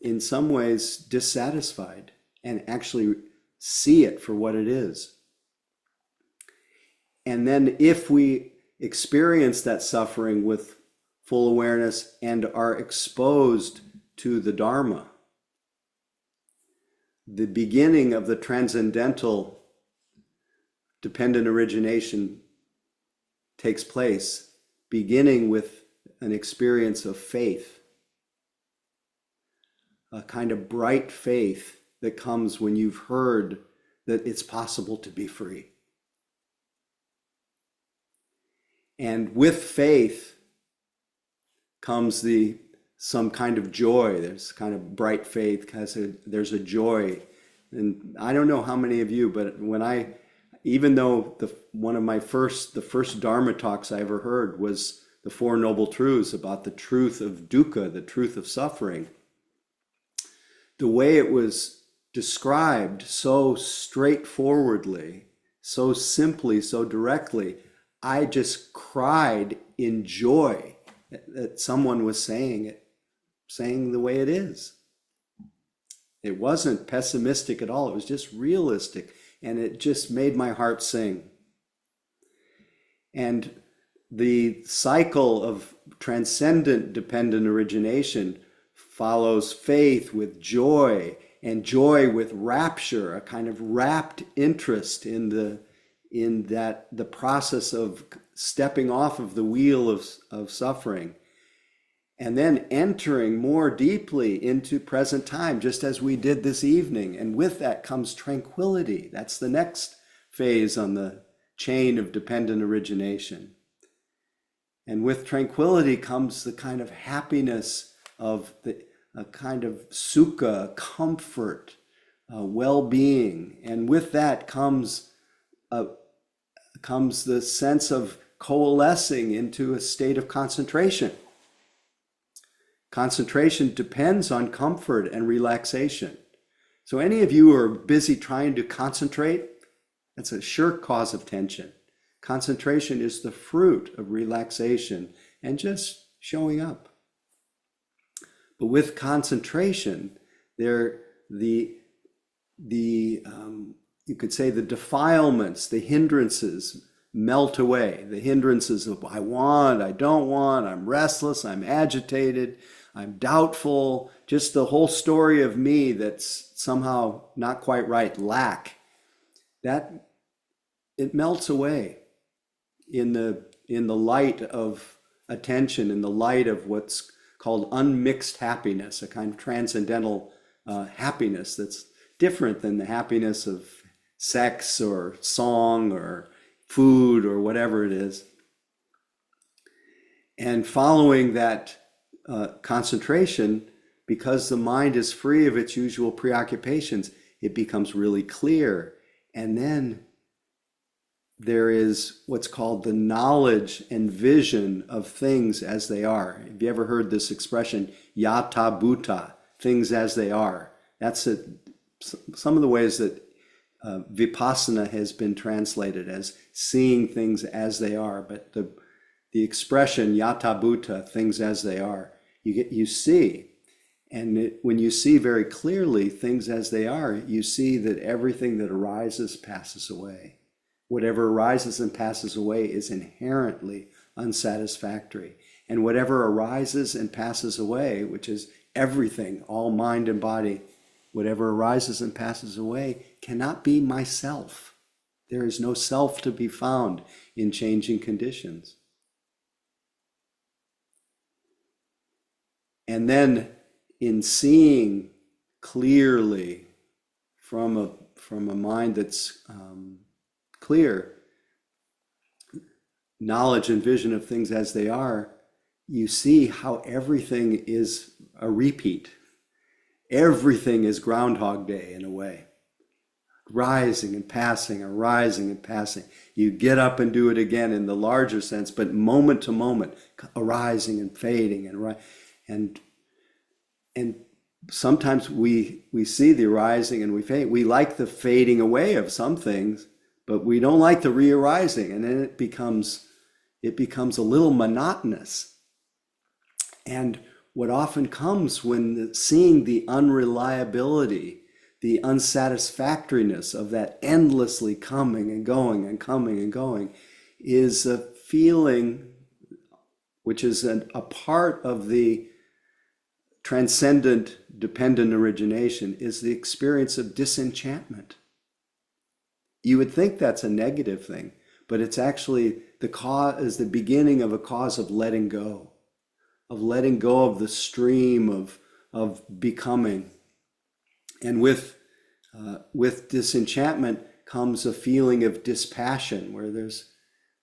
in some ways dissatisfied and actually see it for what it is? And then if we experience that suffering with full awareness and are exposed to the Dharma, the beginning of the transcendental dependent origination takes place, beginning with an experience of faith, a kind of bright faith that comes when you've heard that it's possible to be free. And with faith comes some kind of joy. There's kind of bright faith because there's a joy. And I don't know how many of you, but even though the first Dharma talks I ever heard was the Four Noble Truths about the truth of dukkha, the truth of suffering, the way it was described so straightforwardly, so simply, so directly, I just cried in joy that someone was saying the way it is. It wasn't pessimistic at all. It was just realistic. And it just made my heart sing. And the cycle of transcendent dependent origination follows faith with joy, and joy with rapture, a kind of rapt interest in the process of stepping off of the wheel of suffering, and then entering more deeply into present time, just as we did this evening. And with that comes tranquility. That's the next phase on the chain of dependent origination. And with tranquility comes the kind of happiness of a kind of sukha, comfort, well-being. And with that comes the sense of coalescing into a state of concentration. Concentration depends on comfort and relaxation. So any of you who are busy trying to concentrate, that's a sure cause of tension. Concentration is the fruit of relaxation and just showing up. But with concentration, you could say the defilements, the hindrances melt away. The hindrances of I want, I don't want, I'm restless, I'm agitated, I'm doubtful, just the whole story of me that's somehow not quite right, lack. That it melts away in the light of attention, in the light of what's called unmixed happiness, a kind of transcendental happiness that's different than the happiness of sex or song or food or whatever it is. And following that concentration, because the mind is free of its usual preoccupations, it becomes really clear. And then there is what's called the knowledge and vision of things as they are. Have you ever heard this expression, yata bhuta, things as they are? That's some of the ways that vipassana has been translated as seeing things as they are. But the expression yata bhuta, things as they are, you see. And when you see very clearly things as they are, you see that everything that arises passes away. Whatever arises and passes away is inherently unsatisfactory. And whatever arises and passes away, which is everything, all mind and body, whatever arises and passes away cannot be myself. There is no self to be found in changing conditions. And then in seeing clearly from a mind that's clear, knowledge and vision of things as they are, you see how everything is a repeat. Everything is Groundhog Day in a way. Rising and passing, arising and passing. You get up and do it again in the larger sense, but moment to moment, arising and fading and sometimes we see the arising and we fade. We like the fading away of some things, but we don't like the re-arising, and then it becomes a little monotonous. And what often comes when seeing the unreliability, the unsatisfactoriness of that endlessly coming and going and coming and going, is a feeling which is a part of the transcendent dependent origination, is the experience of disenchantment. You would think that's a negative thing, but it's actually the beginning of a cause of letting go of the stream of becoming. And with disenchantment comes a feeling of dispassion,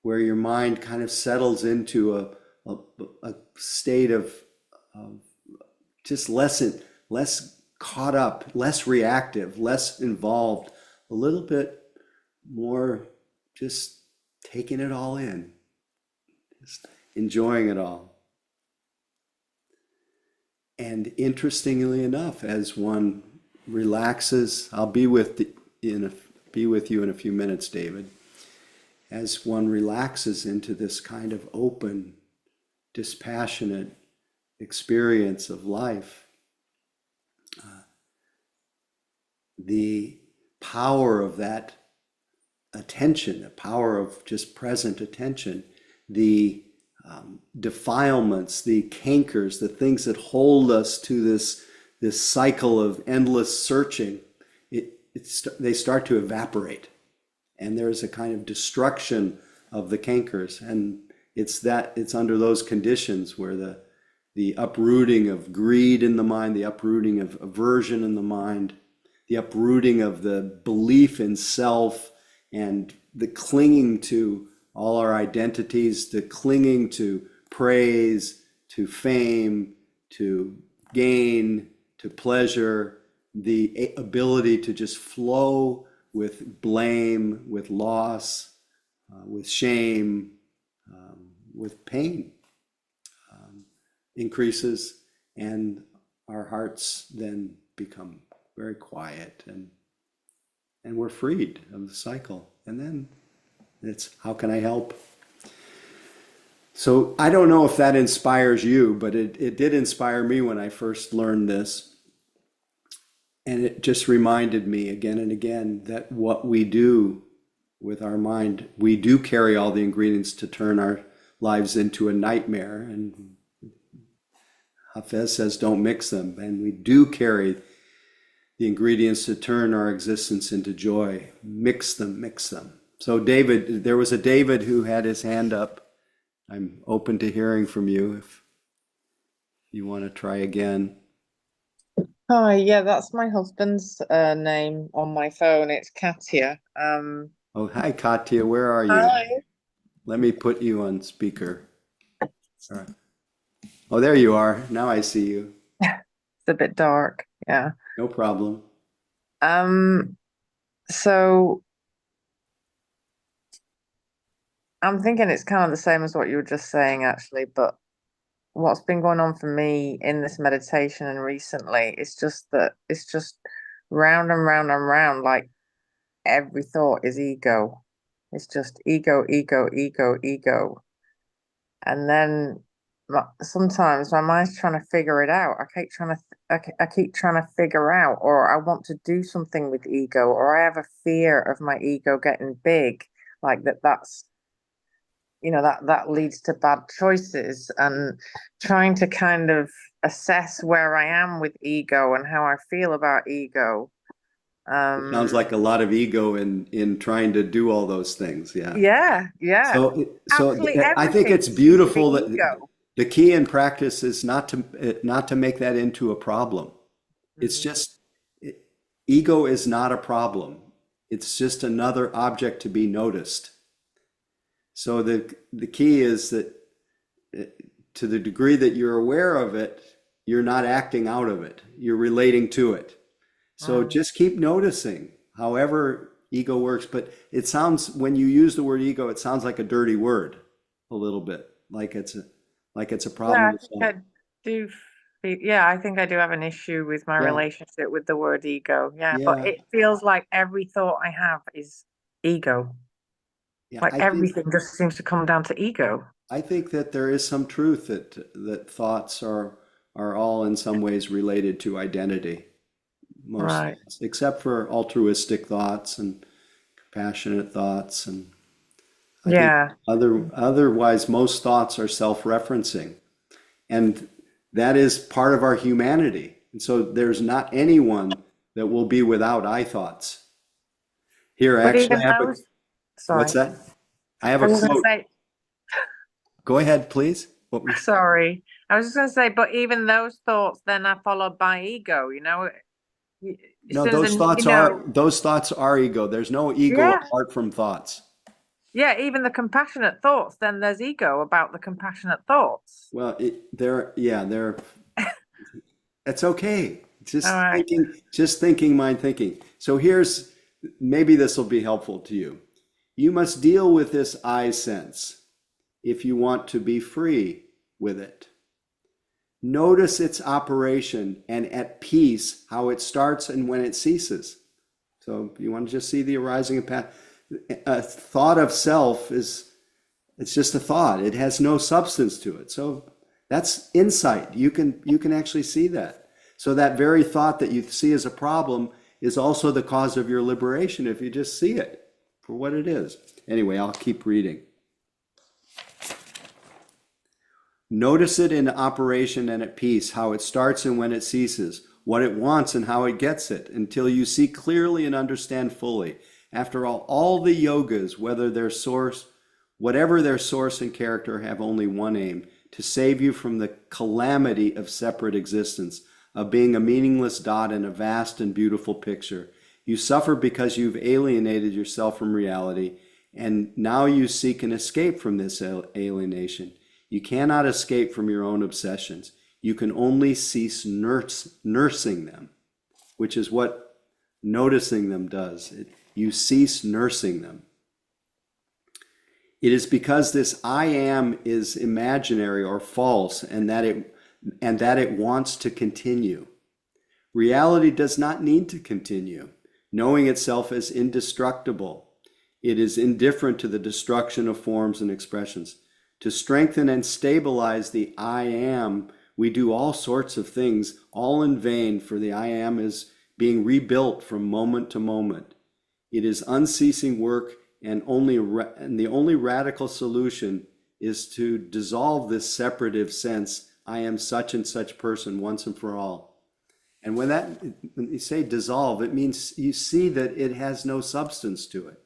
where your mind kind of settles into a state of just less caught up, less reactive, less involved, a little bit more just taking it all in, just enjoying it all. And interestingly enough, as one relaxes, I'll be with you in a few minutes, David. As one relaxes into this kind of open, dispassionate experience of life, the power of that attention, the power of just present attention, the defilements, the cankers, the things that hold us to this cycle of endless searching, they start to evaporate. And there's a kind of destruction of the cankers. And it's under those conditions where the uprooting of greed in the mind, the uprooting of aversion in the mind, the uprooting of the belief in self, and the clinging to all our identities, the clinging to praise, to fame, to gain, to pleasure, the ability to just flow with blame, with loss, with shame, with pain increases, and our hearts then become very quiet, and we're freed of the cycle. And then it's, how can I help? So I don't know if that inspires you, but it did inspire me when I first learned this. And it just reminded me again and again that what we do with our mind, we do carry all the ingredients to turn our lives into a nightmare. And Hafez says, don't mix them. And we do carry the ingredients to turn our existence into joy. Mix them, mix them. So David, there was a David who had his hand up. I'm open to hearing from you if you want to try again. Hi, yeah, that's my husband's name on my phone. It's Katya. Oh, hi, Katya. Where are you? Hi. Let me put you on speaker. All right. Oh, there you are. Now I see you. It's a bit dark, yeah. No problem. So I'm thinking it's kind of the same as what you were just saying, actually, but what's been going on for me in this meditation and recently is just that it's just round and round and round, like every thought is ego. It's just ego, ego, ego, ego. And then sometimes my mind's trying to figure it out. I keep trying to figure out, or I want to do something with ego, or I have a fear of my ego getting big, like that's that leads to bad choices, and trying to kind of assess where I am with ego and how I feel about ego. It sounds like a lot of ego in trying to do all those things. Yeah. Yeah. So Absolutely I think everything it's seems to beautiful be that ego. the key in practice is not to make that into a problem. It's just ego is not a problem. It's just another object to be noticed. So the key is that to the degree that you're aware of it, you're not acting out of it. You're relating to it. So just keep noticing however ego works. But it sounds, when you use the word ego, it sounds like a dirty word a little bit, like it's a problem. I think I do have an issue with my Yeah. relationship with the word ego. Yeah, Yeah. but it feels like every thought I have is ego. Yeah, Like everything just seems to come down to ego. I think that there is some truth that thoughts are all in some ways related to identity. Most Right. thoughts, except for altruistic thoughts and compassionate thoughts, and I Yeah. think otherwise most thoughts are self-referencing, and that is part of our humanity. And so there's not anyone that will be without I thoughts. Here, But actually, even I have those, sorry. what's that? I have I a was going to quote. say, Go ahead, please. What was? sorry. I was just going to say, but even those thoughts then are followed by ego, No, those thoughts are ego. There's no ego Yeah. apart from thoughts. Yeah, even the compassionate thoughts, then there's ego about the compassionate thoughts. Well, it's okay. Just All right. thinking, mind thinking. So maybe this will be helpful to you. You must deal with this I sense if you want to be free with it. Notice its operation and at peace how it starts and when it ceases. So you want to just see the arising and path. A thought of self it's just a thought. It has no substance to it. So that's insight. You can actually see that. So that very thought that you see as a problem is also the cause of your liberation if you just see it. for what it is. Anyway, I'll keep reading. Notice it in operation and at peace, how it starts and when it ceases, what it wants and how it gets it, until you see clearly and understand fully. After all the yogas, whatever their source and character, have only one aim: to save you from the calamity of separate existence, of being a meaningless dot in a vast and beautiful picture. You suffer because you've alienated yourself from reality, and now you seek an escape from this alienation. You cannot escape from your own obsessions. You can only cease nursing them, which is what noticing them does. You cease nursing them. It is because this I am is imaginary or false, and that it wants to continue. Reality does not need to continue, knowing itself as indestructible. It is indifferent to the destruction of forms and expressions. To strengthen and stabilize the I am, we do all sorts of things, all in vain, for the I am is being rebuilt from moment to moment. It is unceasing work, and the only radical solution is to dissolve this separative sense, I am such and such person, once and for all. And when you say dissolve, it means you see that it has no substance to it.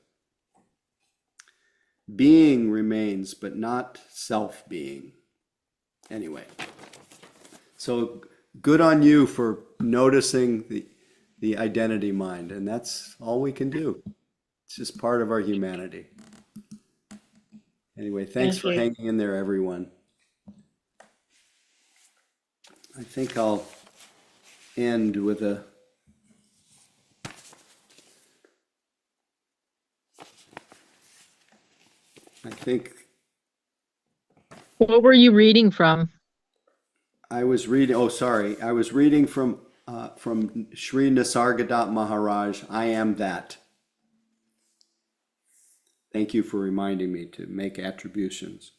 Being remains, but not self-being. Anyway, so good on you for noticing the identity mind, and that's all we can do. It's just part of our humanity. Anyway, thanks for hanging in there, everyone. I think I'll end with What were you reading from? I was reading from Sri Nisargadatta Maharaj, I am that. Thank you for reminding me to make attributions.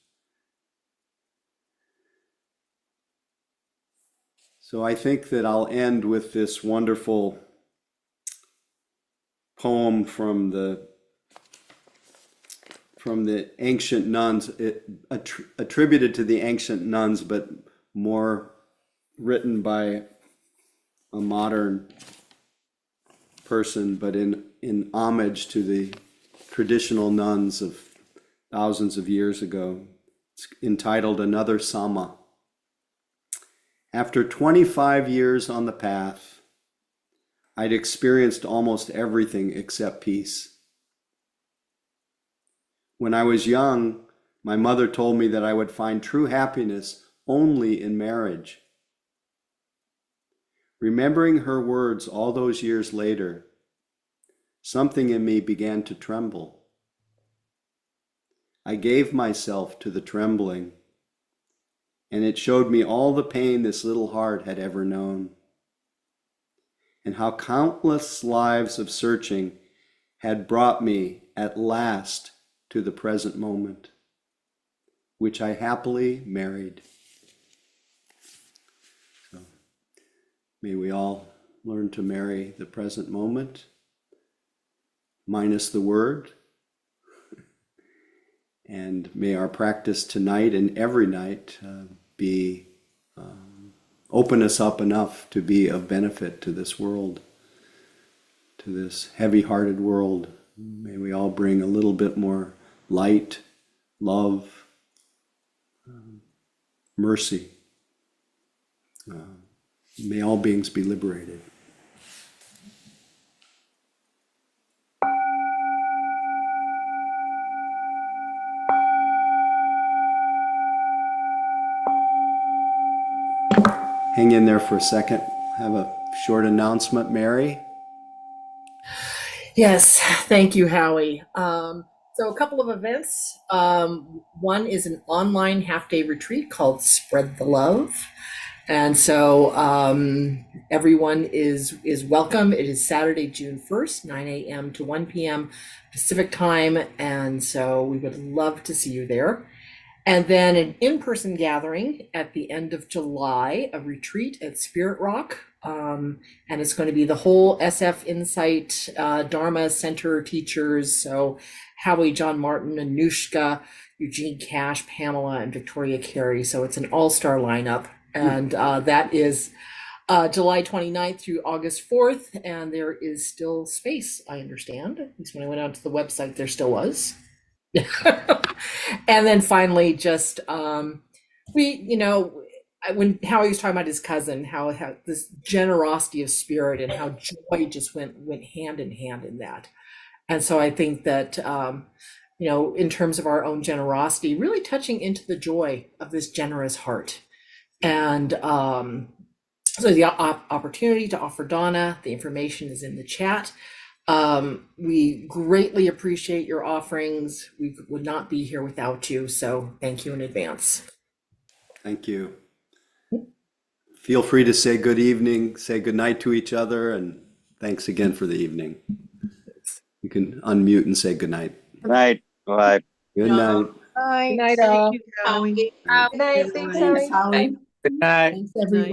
So I think that I'll end with this wonderful poem from the ancient nuns, attributed to the ancient nuns, but more written by a modern person, but in homage to the traditional nuns of thousands of years ago. It's entitled Another Sama. After 25 years on the path, I'd experienced almost everything except peace. When I was young, my mother told me that I would find true happiness only in marriage. Remembering her words all those years later, something in me began to tremble. I gave myself to the trembling, and it showed me all the pain this little heart had ever known, and how countless lives of searching had brought me at last to the present moment, which I happily married. So may we all learn to marry the present moment, minus the word, and may our practice tonight and every night open us up enough to be of benefit to this world, to this heavy-hearted world. May we all bring a little bit more light, love, mercy. May all beings be liberated. Hang in there for a second. Have a short announcement, Mary. Yes, thank you, Howie. So a couple of events. One is an online half-day retreat called Spread the Love. And so everyone is welcome. It is Saturday, June 1st, 9 a.m. to 1 p.m. Pacific time. And so we would love to see you there. And then an in-person gathering at the end of July, a retreat at Spirit Rock And it's going to be the whole SF Insight Dharma Center teachers. So Howie, John Martin, Anushka, Eugene Cash, Pamela, and Victoria Carey. So it's an all-star lineup. And that is July 29th through August 4th. And there is still space, I understand. At least when I went onto the website, there still was. And then finally, just when Howie was talking about his cousin, how this generosity of spirit and how joy just went hand in hand in that. And so I think that in terms of our own generosity, really touching into the joy of this generous heart. And so the opportunity to offer Donna, the information is in the chat. We greatly appreciate your offerings. We would not be here without you. So thank you in advance. Thank you. Feel free to say good evening, say good night to each other, and thanks again for the evening. You can unmute and say good night. Good night. Bye. Good night. Bye. Good night, Thank all. you, Howie. Good night, thanks, Howie. Thanks, Howie. Good night. Thanks, everyone.